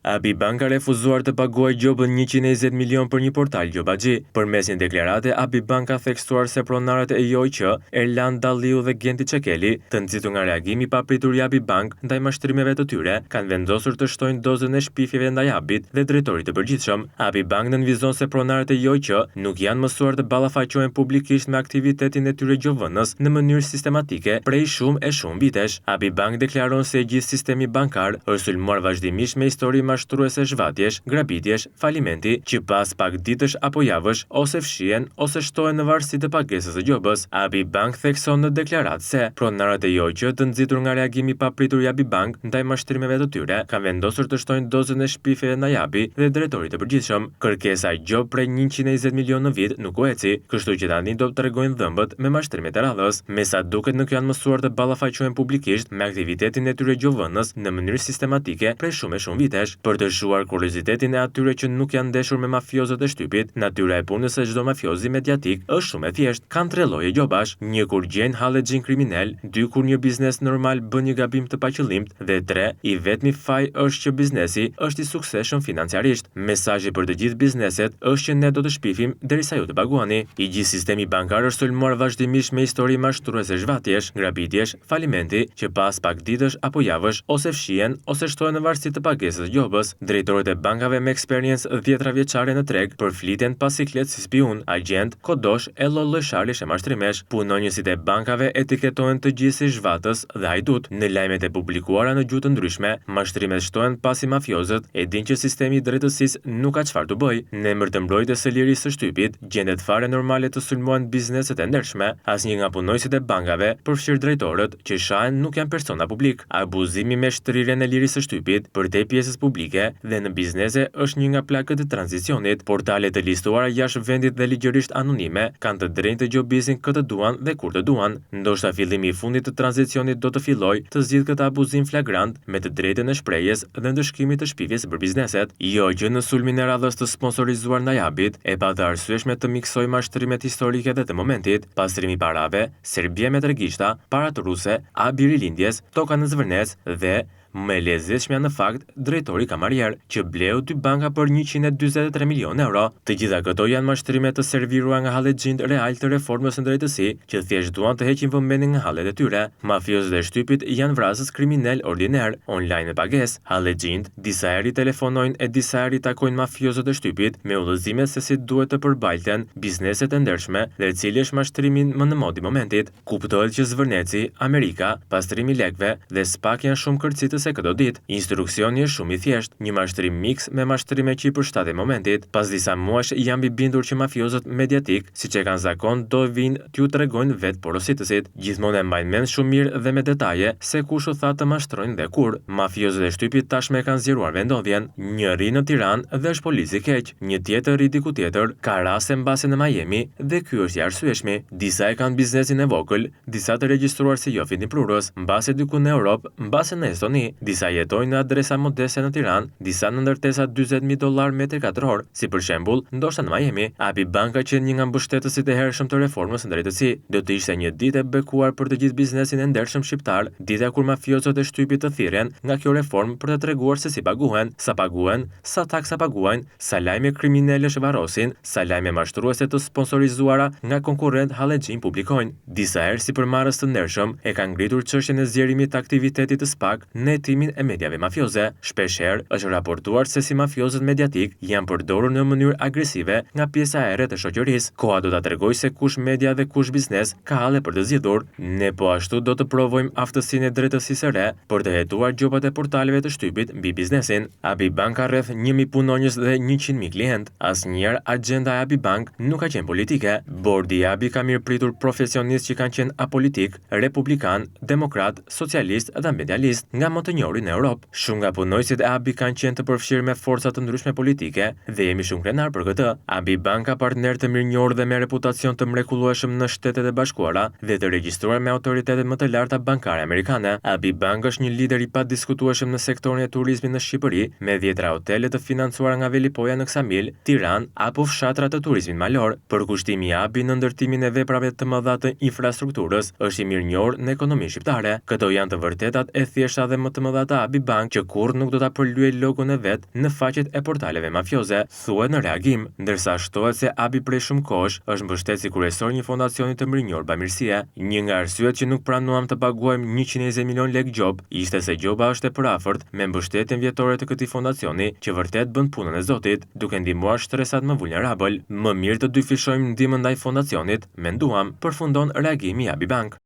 ABI Bank ka refuzuar të paguajë gjobën 120 milion për një portal gjobaxhi. Përmes një deklarate, ABI Bank ka theksuar se pronarët e IOQ, Erland Dalliu dhe Genti Çekeli, të nxitur nga reagimi i papritur i ABI Bank ndaj mashtrimeve të tyre, kanë vendosur të shtojnë dozën e shpifjeve ndaj ABI-t dhe drejtorit të përgjithshëm. ABI Bank nënvizon se pronarët e IOQ nuk janë mësuar të ballafaqohen publikisht me aktivitetin e tyre gjovënës në mënyrë sistematike prej shumë vitesh. ABI Bank deklaron se gjithë sistemi bankar është sulmuar vazhdimisht me histori mashtruese zhvatjesh, grabitjesh, falimenti, që pas pak ditësh apo javësh ose fshihen ose shtohen në varësi të pagesës së gjobës. ABI Bank thekson në deklaratë se pronarët e IOQ të nxitur nga reagimi i papritur i ABI Bank ndaj mashtrimeve të tyre kanë vendosur të shtojnë dozën e shpifjeve ndaj ABI dhe drejtorit të përgjithshëm. Kërkesa e gjobë prej 120 milion në vit nuk u eci, kështu që tani do të tregojnë dhëmbët me mashtrimet e radhës. Me sa duket nuk janë mësuar të ballafaqohen publikisht me aktivitetin e tyre gjovënës në mënyrë sistematike prej shumë vitesh. Për të shuar kuriozitetin e atyre që nuk janë ndeshur me mafiozët e shtypit, natyra e punës së çdo mafiozi mediatik është shumë e thjeshtë. Kanë 3 lloje gjobash: 1 kur gjejnë hallexhin kriminal, 2 kur një biznes normal bën një gabim të paqëllimt dhe 3 i vetmi faj është që biznesi është i suksesshëm financiarisht. Mesazhi për të gjithë bizneset është që ne do të shpifim derisa ju të paguani. I gjithë sistemi bankar është sulmuar vazhdimisht me histori mashtruese zhvatjesh, grabitjesh, falimenti, që pas pak ditësh apo javësh ose fshihen ose shtohen në varësi të pagesës së gjobës. Drejtorët e bankave me eksperiencë 10 vjeçare në treg përfliten pas siklet si spiun, agent, kodosh e lloj-llojsharësh e mashtrimesh. Punonjësit e bankave etiketohen të gjithë si zhvatës dhe hajdut. Në lajmet e publikuara në gjuhë të ndryshme, mashtrimet shtohen pasi mafiozët e dinë që sistemi i drejtësisë nuk ka çfarë të bëjë. Në emër të mbrojtjes së lirisë së shtypit, gjendet fare normale të sulmohen bizneset e ndershme. Asnjë nga punonjësit e bankave, përfshirë drejtorët, që shahen nuk janë persona publik. Abuzimi me shtrirjen e lirisë së shtypit përtej pjesës publike dhe në biznese është një nga plagët e tranzicionit. Portalet të listuara jashtë vendit dhe ligjërisht anonime kanë të drejtë të gjobizin këtë duan dhe kur të duan. Ndoshta fillimi i fundit të tranzicionit do të fillojë të zgjidhë këtë abuzim flagrant me të drejtën e shprehjes dhe ndëshkimit të shpifjes për bizneset. Jo gjë në sulmin e radhës të sponsorizuar ndaj ABI-t e pa të arsyeshme të miksoj mashtrimet historike dhe të momentit, pastrimi i parave, Serbia me tregishta, parat ruse, ABI rilindjes, toka në Zvërnec dhe më e lezetshmja në fakt, drejtori kamarier, që bleu 2 banka për 143 milion euro. Të gjitha këto janë mashtrime të serviruar nga hallexhinjt real të reformës në drejtësi, që thjesht duan të heqin vëmendjen nga hallet e tyre. Mafiozët e shtypit janë vrasës kriminal ordiner, online me pagesë. Hallexhinjt disa herë telefonojnë e disa herë takojnë mafiozët e shtypit me udhëzime se si duhet të përbalten bizneset e ndershme dhe cili është mashtrimi më në mod i momentit. Kuptohet që Zvërneci, Amerika, pastrimi i lekëve dhe SPAK janë shumë kërcitës se këto ditë. Instruksioni është shumë i thjeshtë, një mashtrim miks me mashtrime që i përshtatet momentit. Pas disa muajsh jam i bindur që mafiozët mediatik, siç e kanë zakon, do vinë t'ju tregojnë vetë porositësit. Gjithmonë e mbajnë mend shumë mirë dhe me detaje se kush u tha të mashtrojnë dhe kur. Mafiozët e shtypit tashmë kanë zgjeruar vendodhjen. Njëri në Tiranë dhe është polici keq, një tjetër i diku tjetër, ka raste mbase në Miami dhe ky është i arsyeshmi. Disa e kanë biznesin e vogël, disa të regjistruar si jofit një prurës, mbase diku në Europë, mbase në Estoni. Disa jetojnë në adresa modeste në Tiranë, disa në ndërtesa $40,000 metri katror, si për shembull, ndoshta në Miami. ABI Bank ka qenë një nga mbështetësit e hershëm të reformës së drejtësisë. Do të ishte një ditë e bekuar për të gjithë biznesin e ndershëm shqiptar, dita kur mafiozët e shtypit të thirrjen nga kjo reformë për të treguar se si paguhen, sa taksa paguajnë, sa lajme kriminalësh varrosin, sa lajme mashtruese të sponsorizuara nga konkurrent hallexhin publikojnë. Disa herë sipërmarrës të ndershëm e kanë ngritur çështjen e zgjerimit të aktivitetit të SPAK në hetimin e mediave mafioze. Shpeshherë është raportuar se si mafiozët mediatik janë përdorur në mënyrë agresive nga pjesa e errët e shoqërisë. Koha do ta tregojë se kush media dhe kush biznes ka halle për të zgjidhur. Ne po ashtu do të provojmë aftësinë e drejtësisë së re për të hetuar gjobat e portaleve të shtypit mbi biznesin. ABI Bank ka rreth 1.000 punonjës dhe 100.000 klientë. Asnjëherë agjenda e ABI Bank nuk ka qenë politike. Bordi i ABI ka mirëpritur profesionistë që kanë qenë apolitik, republikan, demokrat, socialist dhe ambientalist nga më të njohuri në Europë. Shumë nga punonjësit e ABI kanë qenë të përfshirë me forca të ndryshme politike dhe jemi shumë krenar për këtë. ABI Bank ka partner të mirënjohur dhe me reputacion të mrekullueshëm në Shtetet e Bashkuara dhe të regjistruar me autoritetet më të larta bankare amerikane. ABI Bank është një lider i padiskutueshëm në sektorin e turizmit në Shqipëri, me 10 hotele të financuara nga Velipoja në Ksamil, Tiranë apo fshatra të turizmit malor. Përkushtimi i ABI në ndërtimin e veprave të mëdha të infrastrukturës është i mirënjohur në ekonominë shqiptare. Këto janë të vërtetat e thjeshta dhe më të të mëdha Abi Bank që kurrë nuk do ta përlyej logon e vet në faqet e portaleve mafioze, thuhet në reagim, ndërsa shtohet se Abi prej shumë kohësh është mbështetësi kryesor një fondacioni të mirënjohur bamirësie. Një nga arsyet që nuk pranuam të paguajmë 120 milion lekë gjop ishte se gjoba është e përafërt me mbështetjen vjetore të këtij fondacioni që vërtet bën punën e Zotit, duke ndihmuar shtresat më vulnerabël. Më mirë të dyfishojmë ndihmën ndaj fondacionit, menduam, përfundon reagimi i Abi Bank.